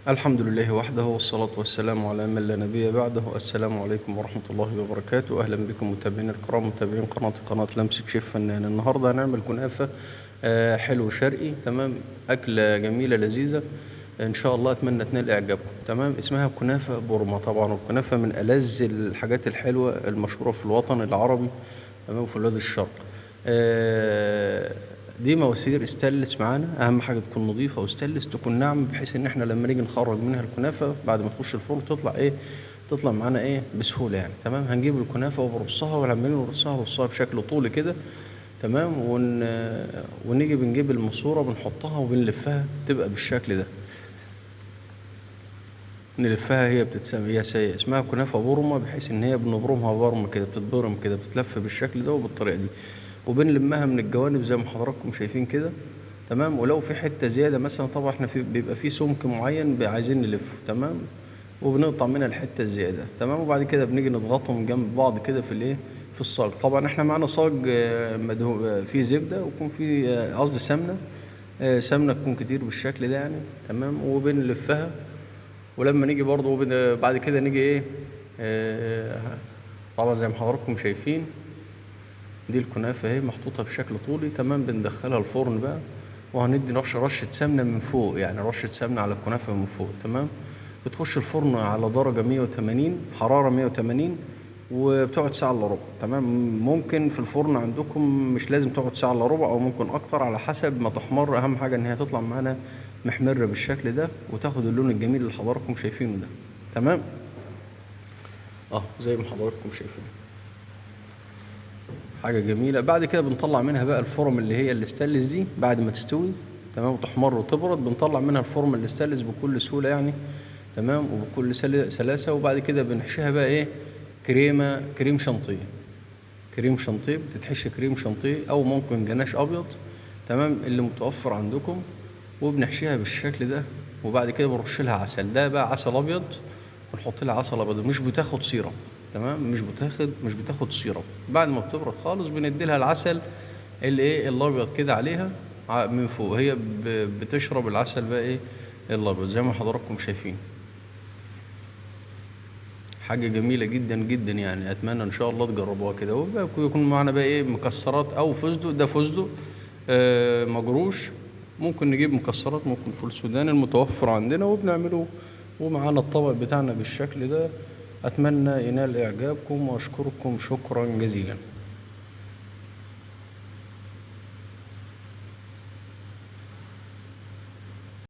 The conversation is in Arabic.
الحمد لله وحده والصلاة والسلام على من لا نبي بعده. السلام عليكم ورحمة الله وبركاته. أهلا بكم متابعين الكرام، متابعين قناة لمسة شيف فنان. النهاردة هنعمل كنافة حلو شرقي. تمام، أكلة جميلة لذيذة إن شاء الله، أتمنى تنال إعجابكم. تمام، اسمها كنافة بورما. طبعا الكنافة من ألذ الحاجات الحلوة المشهورة في الوطن العربي، تمام، في بلاد الشرق. دي مواسير استانلس معانا، اهم حاجه تكون نظيفه واستانلس، تكون ناعمه، بحيث ان احنا لما نيجي نخرج منها الكنافه بعد ما تخش الفرن تطلع معانا بسهوله يعني. تمام، هنجيب الكنافه وبرصها، ولما نيجي نرصها بشكل طولي كده. تمام، ونيجي بنجيب الماسوره بنحطها وبنلفها تبقى بالشكل ده. نلفها، هي بتتسمى، هي اسمها كنافة بورمة، بحيث ان هي بنبرمها برم كده، بتتبرم كده، بتتلف بالشكل ده وبالطريقة دي، وبنلمها من الجوانب زي ما حضراتكم شايفين كده. تمام، ولو في حتة زيادة مثلا، طبعا احنا بيبقى في سمك معين عايزين نلفه. تمام، وبنقطع منها الحتة الزيادة. تمام، وبعد كده بنيجي نضغطهم جنب بعض كده في الصاج. طبعا احنا معانا صاج مدهون فيه زبدة، ويكون فيه قصدي سمنة. سمنة تكون كتير بالشكل ده يعني. تمام، وبنلفها، ولما نيجي برضو بعد كده نيجي آه، طبعا زي ما حضراتكم شايفين، دي الكنافة اهي محطوطة بشكل طولي. تمام، بندخلها الفرن بقى، وهندي رشة سمنة من فوق، يعني رشة سمنة على الكنافة من فوق. تمام، بتخش الفرن على درجة 180، حرارة 180، وبتقعد ساعة الا ربع. تمام، ممكن في الفرن عندكم مش لازم تقعد ساعة الا ربع، او ممكن اكتر على حسب ما تحمر. اهم حاجة ان هي تطلع معانا محمرة بالشكل ده، وتاخد اللون الجميل اللي حضراتكم شايفينه ده. تمام، زي ما حضراتكم شايفين، حاجة جميلة. بعد كده بنطلع منها بقى الفرم اللي هي الاستانلس دي بعد ما تستوي. تمام، وتحمر وتبرد، بنطلع منها الفرم الاستانلس بكل سهولة يعني. تمام، وبكل سلاسة. وبعد كده بنحشيها بقى كريم شانتيه. كريم شانتيه بتتحشي كريم شانتيه، او ممكن جناش ابيض، تمام، اللي متوفر عندكم. وبنحشيها بالشكل ده، وبعد كده بنرش لها عسل. ده بقى عسل ابيض، ونحط لها عسل ابيض، مش بتاخد سيرب. تمام، مش بتاخد سيرب. بعد ما بتبرد خالص بندي لها العسل الابيض كده عليها من فوق. هي بتشرب العسل بقى الابيض زي ما حضراتكم شايفين. حاجة جميلة جدا جدا يعني، أتمنى إن شاء الله تجربوها كده. ويكون معنا بقى مكسرات أو فستق. ده فستق مجروش. ممكن نجيب مكسرات، ممكن فول سوداني المتوفر عندنا وبنعمله، ومعانا الطبق بتاعنا بالشكل ده. أتمنى ينال إعجابكم، وأشكركم شكرا جزيلا.